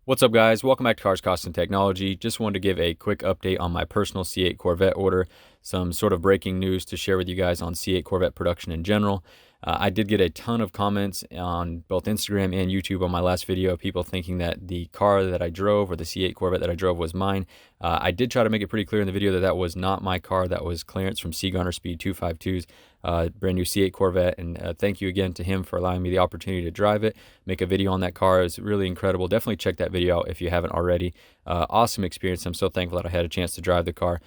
What's up, guys? Welcome back to Cars, Cost, and Technology. Just wanted to give a quick update on my personal C8 Corvette order. Some sort of breaking news to share with you guys on C8 Corvette production in general. I did get a ton of comments on both Instagram and YouTube on my last video, people thinking that the car that I drove, or the C8 Corvette that I drove, was mine. I did try to make it pretty clear in the video that that was not my car. That was clearance from C Gunner Speed 252's brand new C8 Corvette, and thank you again to him for allowing me the opportunity to drive it, make a video on that car. It was really incredible. Definitely check that video out if you haven't already. Awesome experience. I'm so thankful that I had a chance to drive the car.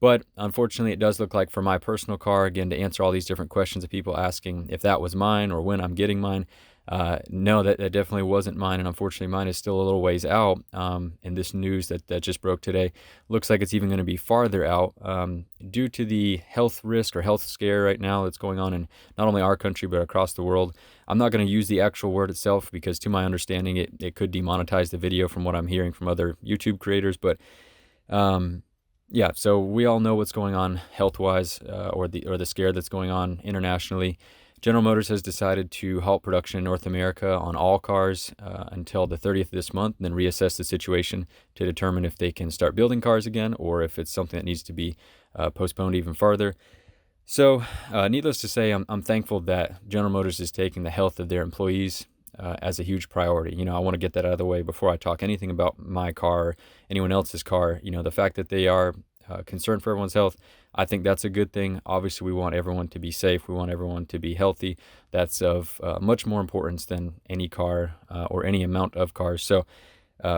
But unfortunately, it does look like for my personal car, again, to answer all these different questions of people asking if that was mine or when I'm getting mine, no, that definitely wasn't mine. And unfortunately, mine is still a little ways out. And this news that just broke today looks like it's even going to be farther out due to the health risk or health scare right now that's going on in not only our country, but across the world. I'm not going to use the actual word itself because, to my understanding, it could demonetize the video from what I'm hearing from other YouTube creators. But yeah, so we all know what's going on health-wise, or the scare that's going on internationally. General Motors has decided to halt production in North America on all cars until the 30th of this month, and then reassess the situation to determine if they can start building cars again or if it's something that needs to be postponed even farther. So, needless to say, I'm thankful that General Motors is taking the health of their employees as a huge priority. I want to get that out of the way before I talk anything about my car or anyone else's car. The fact that they are concerned for everyone's health, I think that's a good thing. Obviously, we want everyone to be safe. We want everyone to be healthy. That's of much more importance than any car or any amount of cars. So,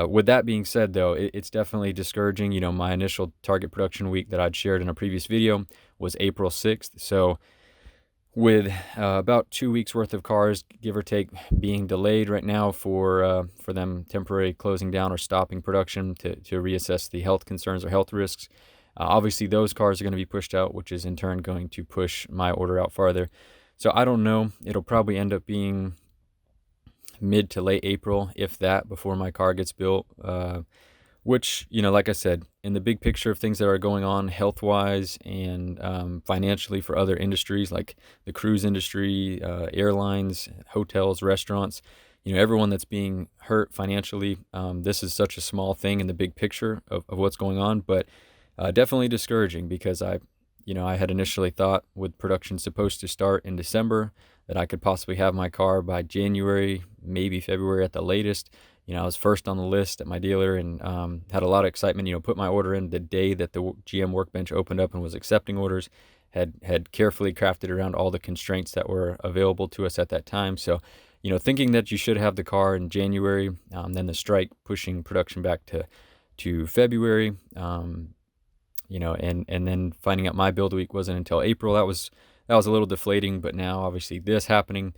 with that being said, though, it's definitely discouraging. My initial target production week that I'd shared in a previous video was April 6th. So, with about 2 weeks worth of cars, give or take, being delayed right now for them temporarily closing down or stopping production to reassess the health concerns or health risks. Obviously, those cars are going to be pushed out, which is in turn going to push my order out farther. So I don't know. It'll probably end up being mid to late April, if that, before my car gets built. Which, like I said, in the big picture of things that are going on health-wise and financially for other industries like the cruise industry, airlines, hotels, restaurants, everyone that's being hurt financially, this is such a small thing in the big picture of what's going on, but definitely discouraging because I had initially thought, with production supposed to start in December, that I could possibly have my car by January, maybe February at the latest. I was first on the list at my dealer and had a lot of excitement. Put my order in the day that the GM workbench opened up and was accepting orders. Had carefully crafted around all the constraints that were available to us at that time. So, thinking that you should have the car in January, then the strike pushing production back to February, and then finding out my build week wasn't until April. That was a little deflating. But now, obviously, this happening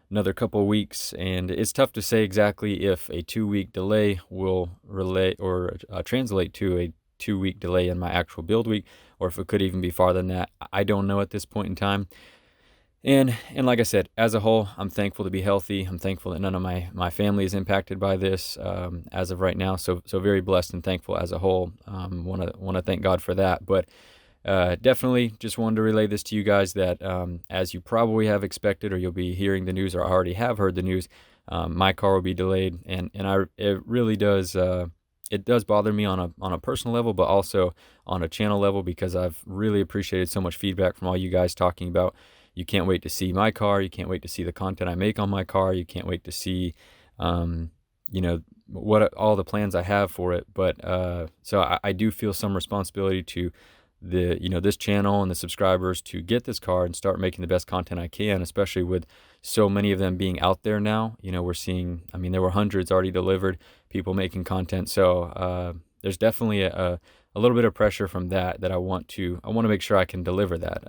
another couple of weeks, and it's tough to say exactly if a 2-week delay will relate or translate to a 2-week delay in my actual build week, or if it could even be farther than that. I don't know at this point in time. And like I said, as a whole, I'm thankful to be healthy. I'm thankful that none of my family is impacted by this as of right now. So very blessed and thankful as a whole. Want to thank God for that. But definitely just wanted to relay this to you guys that as you probably have expected, or you'll be hearing the news, or already have heard the news, my car will be delayed, and it really does it does bother me on a personal level, but also on a channel level, because I've really appreciated so much feedback from all you guys talking about you can't wait to see my car, you can't wait to see the content I make on my car, you can't wait to see what all the plans I have for it. But so I do feel some responsibility to this channel and the subscribers to get this car and start making the best content I can, especially with so many of them being out there now. We're seeing, there were hundreds already delivered, people making content. So there's definitely a little bit of pressure from that I want to make sure I can deliver that.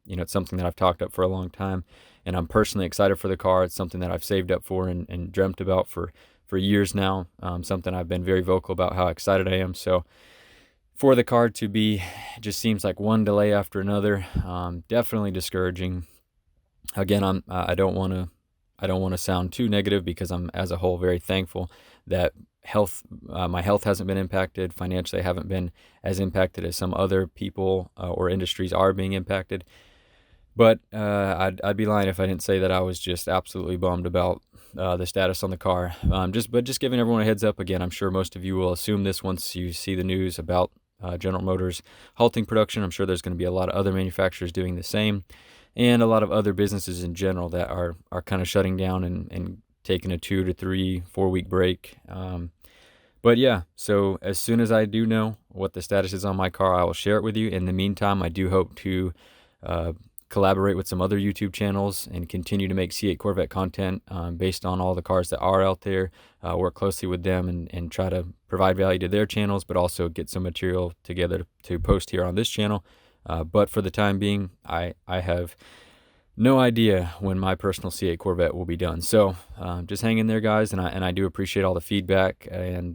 It's something that I've talked up for a long time, and I'm personally excited for the car. It's something that I've saved up for and dreamt about for years now. Something I've been very vocal about how excited I am. So for the car to be, just seems like one delay after another, definitely discouraging. Again, I don't want to sound too negative, because I'm, as a whole, very thankful that my health hasn't been impacted. Financially, I haven't been as impacted as some other people or industries are being impacted. But I'd be lying if I didn't say that I was just absolutely bummed about the status on the car. Just giving everyone a heads up again. I'm sure most of you will assume this once you see the news about General Motors halting production. I'm sure there's going to be a lot of other manufacturers doing the same, and a lot of other businesses in general that are kind of shutting down and taking a 2 to 3, 4 week break. But yeah, so as soon as I do know what the status is on my car, I will share it with you. In the meantime, I do hope to collaborate with some other YouTube channels and continue to make C8 Corvette content based on all the cars that are out there, work closely with them and try to provide value to their channels, but also get some material together to post here on this channel. But for the time being, I have no idea when my personal C8 Corvette will be done. So just hang in there, guys, and I do appreciate all the feedback and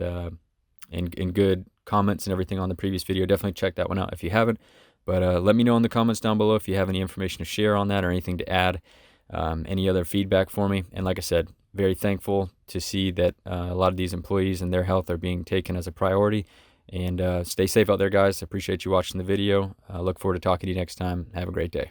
good comments and everything on the previous video. Definitely check that one out if you haven't. But let me know in the comments down below if you have any information to share on that or anything to add, any other feedback for me. And like I said, very thankful to see that a lot of these employees and their health are being taken as a priority. And stay safe out there, guys. Appreciate you watching the video. Look forward to talking to you next time. Have a great day.